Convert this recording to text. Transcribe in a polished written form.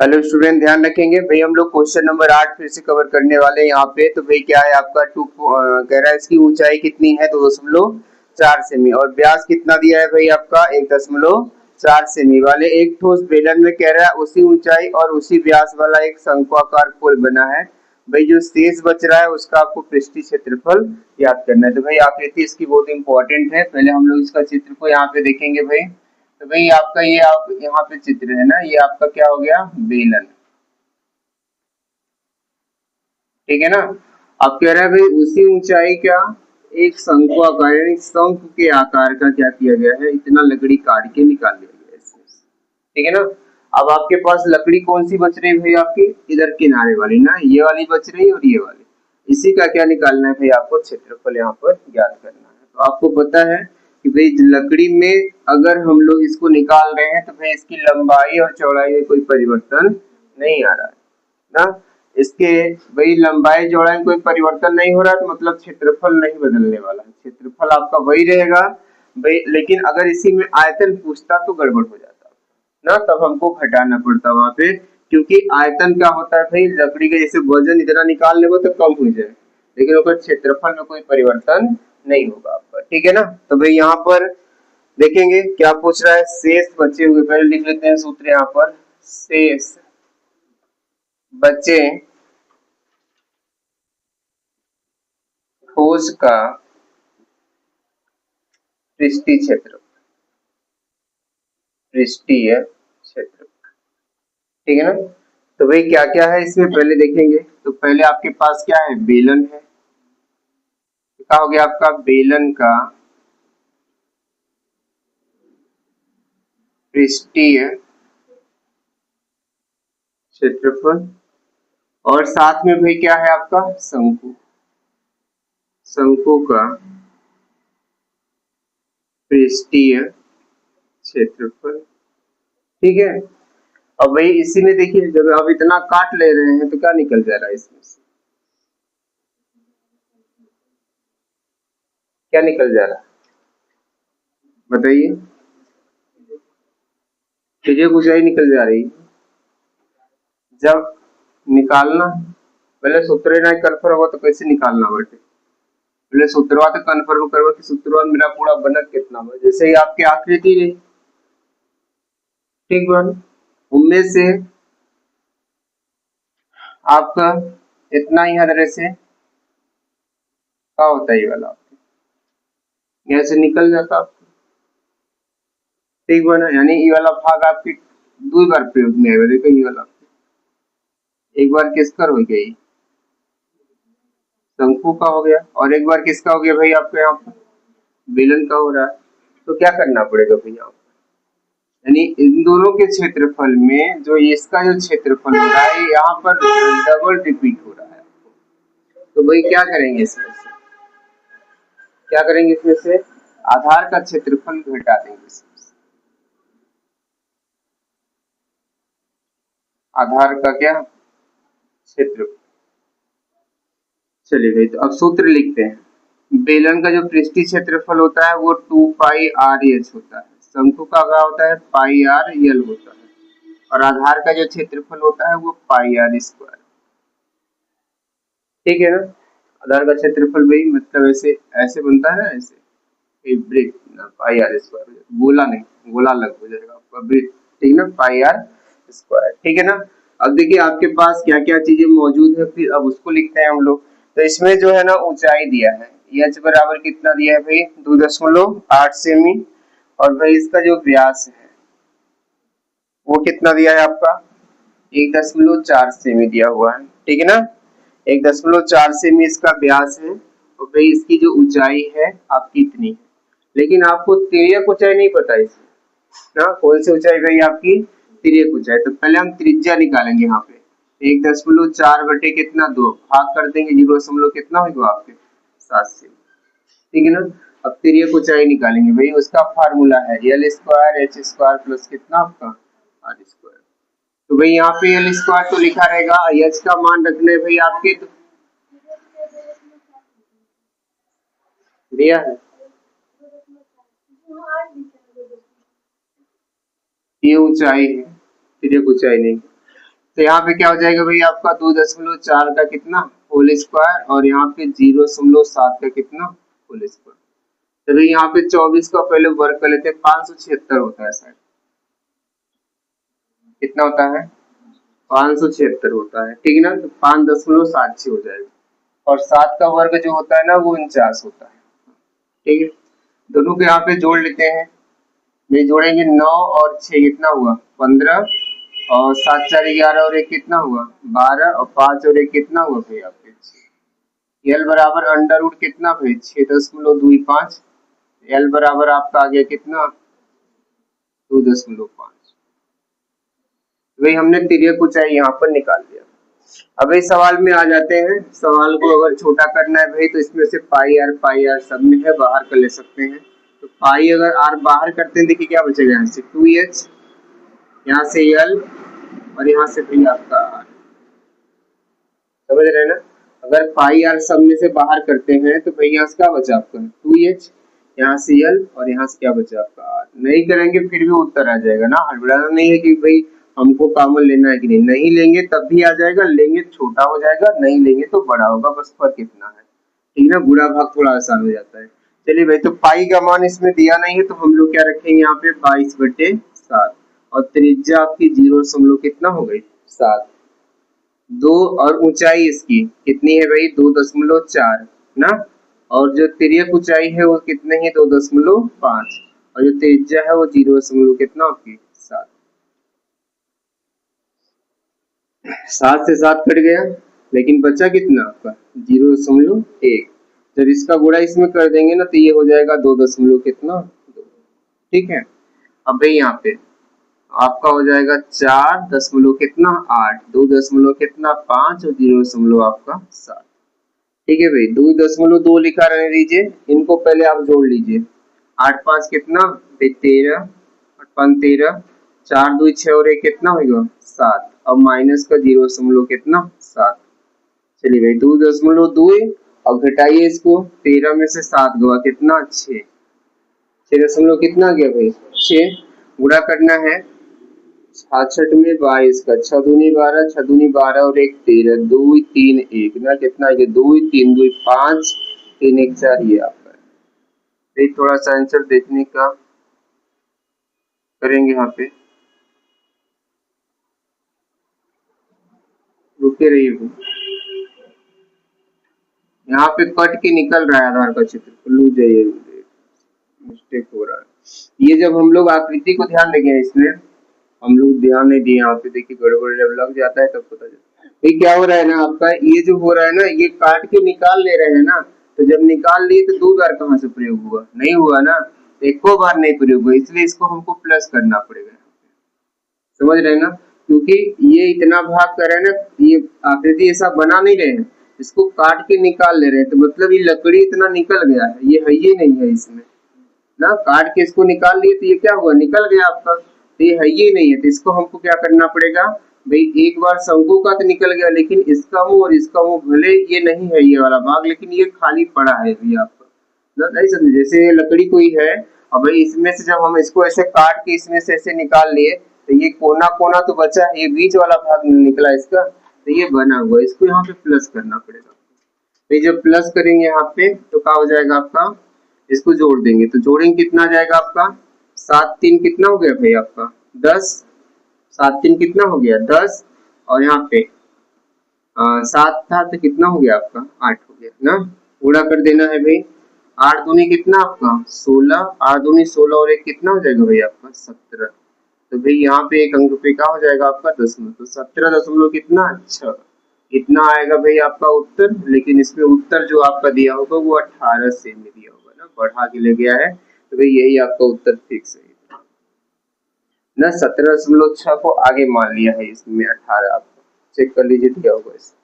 Hello student, ध्यान रखेंगे भाई। हम लोग क्वेश्चन नंबर 8 फिर से कवर करने वाले हैं यहाँ पे। तो भाई क्या है आपका कह रहा है इसकी ऊंचाई कितनी है, 2.4 सेमी, और व्यास कितना दिया है भाई आपका 1.4 सेमी वाले एक ठोस बेलन में कह रहा है उसी ऊंचाई और उसी व्यास वाला एक शंक्वाकार खोल बना है। भाई जो शेष बच रहा है उसका आपको पृष्ठीय क्षेत्रफल याद करना है। तो भाई आकृति इसकी बहुत इंपॉर्टेंट है। पहले हम लोग इसका चित्र को यहाँ पे देखेंगे भाई। तो भाई आपका ये आप यहाँ पे चित्र है ना, ये आपका क्या हो गया, बेलन। ठीक है ना। अब कह रहा है भाई उसी ऊंचाई का एक शंकु आकार यानी शंख के आकार का क्या किया गया है, इतना लकड़ी काट के निकाल लिया गया है इसमें से। ठीक है ना। अब आपके पास लकड़ी कौन सी बच रही है भाई, आपकी इधर किनारे वाली ना, ये वाली बच रही है और ये वाली। इसी का क्या निकालना है भाई, आपको क्षेत्रफल यहाँ पर ज्ञात करना है। तो आपको पता है कि भाई लकड़ी में अगर हम लोग इसको निकाल रहे हैं तो भाई इसकी लंबाई और चौड़ाई में कोई परिवर्तन नहीं आ रहा है ना। इसके भाई लंबाई चौड़ाई में कोई परिवर्तन नहीं हो रहा है, तो मतलब क्षेत्रफल नहीं बदलने वाला है, क्षेत्रफल आपका वही रहेगा भाई। लेकिन अगर इसी में आयतन पूछता तो गड़बड़ हो जाता ना, तब हमको घटाना पड़ता वहां पे। क्योंकि आयतन क्या होता है भाई, लकड़ी का जैसे वजन इतना निकाल लेंगे तो कम हो जाए, लेकिन अगर क्षेत्रफल में कोई परिवर्तन नहीं होगा आपका। ठीक है ना। तो भाई यहाँ पर देखेंगे क्या पूछ रहा है, शेष बचे हुए, पहले लिख लेते हैं सूत्र यहाँ पर। शेष बचे ठोस का पृष्ठीय क्षेत्र, पृष्ठीय क्षेत्र। ठीक है ना। तो भाई क्या क्या है इसमें पहले देखेंगे। तो पहले आपके पास क्या है, बेलन है। क्या हो गया आपका, बेलन का पृष्ठीय क्षेत्रफल, और साथ में भाई क्या है आपका, शंकु, शंकु का पृष्ठीय क्षेत्रफल। ठीक है। अब भाई इसी में देखिए, जब आप इतना काट ले रहे हैं तो क्या निकल जा रहा है इसमें से, क्या निकल जा रहा है बताइए। तुझे ऊंचाई निकल जा रही। जब निकालना पहले सूत्र ना कन्फर्म हो तो कैसे निकालना बेटे, पहले सूत्रवा तो कन्फर्म करो कि सूत्रवा मेरा पूरा बनत कितना हो। जैसे ही आपकी आकृति रही, ठीक बन, उनमें से आपका इतना ही हदरे से क्या होता है, ये वाला यहाँ से निकल जाता आपको। ठीक बना, यानी ये वाला भाग आपके दो बार प्रयोग में आएगा। देखो ये वाला एक बार किसका हो गई, शंकु का हो गया, और एक बार किसका हो गया भाई आपके यहाँ पर बेलन का हो रहा है। तो क्या करना पड़ेगा भैया, यानी इन दोनों के क्षेत्रफल में जो इसका जो क्षेत्रफल हो रहा है यहाँ पर डबल रिपीट हो रहा है। तो भाई क्या करेंगे इसमें से, क्या करेंगे इसमें से, आधार का क्षेत्रफल घटा देंगे इसमें से। आधार का क्या क्षेत्रफल। चलिए भाई, तो अब सूत्र लिखते हैं। बेलन का जो पृष्ठीय क्षेत्रफल होता है वो 2 पाई आर एच होता है, शंकु का क्या होता है, पाई आर एल होता है, और आधार का जो क्षेत्रफल होता है वो पाई आर स्क्वायर। ठीक है ना। आधार का क्षेत्रफल भाई मतलब ऐसे ऐसे बनता है ना, ऐसे ब्रिक ना, पाई आर स्क्वायर, गोला नहीं, गोला अलग हो जाएगा आपका ब्रिक। ठीक ना, पाई आर स्क्वायर। ठीक है ना। अब देखिए आपके पास क्या क्या चीजें मौजूद है, फिर अब उसको लिखते हैं हम लोग। तो इसमें जो है ना ऊंचाई दिया है, एच बराबर कितना दिया है भाई, 2.8 सेमी, और भाई इसका जो व्यास है वो कितना दिया है आपका, 1.4 सेमी दिया हुआ है। ठीक है ना। 1.4 सेमी इसका व्यास है, और भाई इसकी जो ऊंचाई है आपकी इतनी है। लेकिन आपको तिर्यक ऊंचाई नहीं पता इसमें ना, कौन सी ऊंचाई भाई आपकी, तिर्यक ऊंचाई। तो पहले हम त्रिज्या निकालेंगे यहाँ पे। 1.4 बटे कितना, 2, भाग कर देंगे, 0 कितना होगा आपके 7 सेमी। ठीक है ना। अब तिर्यक ऊंचाई निकालेंगे भाई, उसका फार्मूला है L square H square plus कितना आपका आर स्क्वायर। तो भाई यहाँ पे एल स्क्वायर तो लिखा रहेगा, एच का मान रखने भाई आपके तो दिया है, ये ऊंचाई है, तिर्यक ऊंचाई नहीं। तो यहाँ पे क्या हो जाएगा भाई आपका 2.4 का कितना होल स्क्वायर और यहाँ पे 0.7 का कितना होल स्क्वायर। तो भाई यहाँ पे 24 का पहले वर्ग कर लेते हैं, 576 होता है शायद, कितना होता है 576 होता है, ठीक है ना। तो 5.76 हो जाएगा और 7 का वर्ग जो होता है ना वो 49 होता है, ठीक है। दोनों को यहाँ पे जोड़ लेते हैं, ये जोड़ेंगे 9 और 6 कितना हुआ 15 और 7 4 11 और 1 कितना हुआ 12 और 5 और 1 कितना हुआ भाई आपके 6। एल बराबर अंडर रूट कितना भाई 6.25, एल बराबर आपका आ गया कितना 2.5। भाई हमने तिर्यक ऊंचाई यहाँ पर निकाल दिया। अब इस सवाल में आ जाते हैं, सवाल को अगर छोटा करना है भाई तो इसमें से पाई आर सब में है, बाहर कर ले सकते हैं। तो पाई अगर आर बाहर करते हैं देखिए क्या बचेगा, यहाँ से 2h, यहाँ से एल और यहाँ से भी आपका आर, समझ रहे हैं ना। अगर पाई आर सब में से बाहर करते हैं तो भाई यहाँ से क्या बचा आपका 2h, यहाँ से एल और यहाँ से क्या बचा आपका आर। नहीं करेंगे फिर भी उत्तर आ जाएगा ना, हड़बड़ाना नहीं है कि भाई हमको कॉमन लेना है कि नहीं, नहीं लेंगे तब भी आ जाएगा, लेंगे छोटा हो जाएगा, नहीं लेंगे तो बड़ा होगा, बस फर्क इतना है, ठीक है ना। गुणा भाग थोड़ा आसान हो जाता है। चलिए भाई, तो पाई का मान इसमें दिया नहीं है तो हम लोग क्या रखेंगे यहाँ पे 22/7 और त्रिज्या आपकी 0 कितना हो गई 7, 2 और ऊंचाई इसकी कितनी है भाई 2.4 ना, और जो तिर्यक ऊंचाई है वो कितने है 2.5 और जो त्रिज्या है वो 0 कितना आपकी 7। 7 से 7 कट गया लेकिन बचा कितना आपका 0.1। जब इसका गुणा इसमें कर देंगे ना तो ये हो जाएगा 2 कितना 2, ठीक है। अब भाई यहाँ पे आपका हो जाएगा 4 कितना 8, 2 कितना 5 और 0 आपका 7, ठीक है भाई। 2.2 लिखा रहने दीजिए, इनको पहले आप जोड़ लीजिए, 8 5 कितना 13, 8 5 13, 4 2 6 और 1 कितना होगा 7, अब माइनस का 0 कितना 7। चलिए भाई 2.2 और घटाइए इसको, 13 में से 7 गवा कितना 6, 6 कितना गया भाई 6, गुणा करना है 66 में 22 का 6 दूनी 12, 6 दूनी 12 और 1 13, 2 3 1 ना कितना है 2 3 2 5 3 1 4, ये आपका है। थोड़ा सा आंसर देखने का करेंगे, यहाँ पे रुके रहिए, यहाँ पे कट के निकल रहा है आधार का चित्र, लू जाइए, मिस्टेक हो रहा है। ये जब हम लोग आकृति को ध्यान देंगे, इसमें हम लोग ध्यान नहीं दिए, यहाँ पे देखिए गड़बड़ जब लग जाता है तब पता चलता है। ये क्या हो रहा है ना आपका, ये जो हो रहा है ना ये काट के निकाल ले रहे हैं ना, तो जब निकाल लिए तो 2 बार कहाँ से प्रयोग हुआ, नहीं हुआ ना, एको बार नहीं प्रयोग हुआ, इसलिए इसको हमको प्लस करना पड़ेगा, समझ रहे हैं ना। क्योंकि ये इतना भाग कर रहे हैं ना, ये आकृति ऐसा बना नहीं रहे हैं, इसको काट के निकाल ले रहे हैं, तो मतलब ये लकड़ी इतना निकल गया है, ये है ही नहीं है इसमें ना, काट के इसको निकाल लिए तो ये क्या हुआ निकल गया आपका, तो ये है ही नहीं है, तो इसको हमको क्या करना पड़ेगा भाई, एक बार शंकु का तो निकल गया लेकिन इसका मुंह और इसका मुंह भले ये नहीं है ये वाला भाग, लेकिन ये खाली पड़ा है अभी आपका, नहीं समझे। जैसे लकड़ी कोई है और भाई इसमें से जब हम इसको ऐसे काट के इसमें से ऐसे निकाल लिए तो ये कोना कोना तो बचा है, ये बीच वाला भाग निकला इसका, तो ये बना हुआ, इसको यहाँ पे प्लस करना पड़ेगा। तो जब प्लस करेंगे यहाँ पे तो क्या हो जाएगा आपका, इसको जोड़ देंगे तो जोड़ेंगे कितना जाएगा आपका 7 3 कितना हो गया भाई आपका 10, 7 3 कितना हो गया 10 और यहाँ पे 7 था तो कितना हो गया आपका 8 हो गया ना, पूरा कर देना है भाई। 8 दूनी कितना आपका 16, 8 दूनी 16 और 1 कितना हो जाएगा भाई आपका 17, तो भाई यहाँ पे एक अंक पे क्या हो जाएगा आपका दशमलव, तो 17 कितना 6, इतना आएगा भाई आपका उत्तर। लेकिन इसमें उत्तर जो आपका दिया होगा वो 18 से में दिया होगा ना, बढ़ा के ले गया है, तो भाई यही आपका उत्तर फिक्स है ना, 17.6 को आगे मान लिया है इसमें 18, आप चेक कर लीजिए दिया होगा इसमें।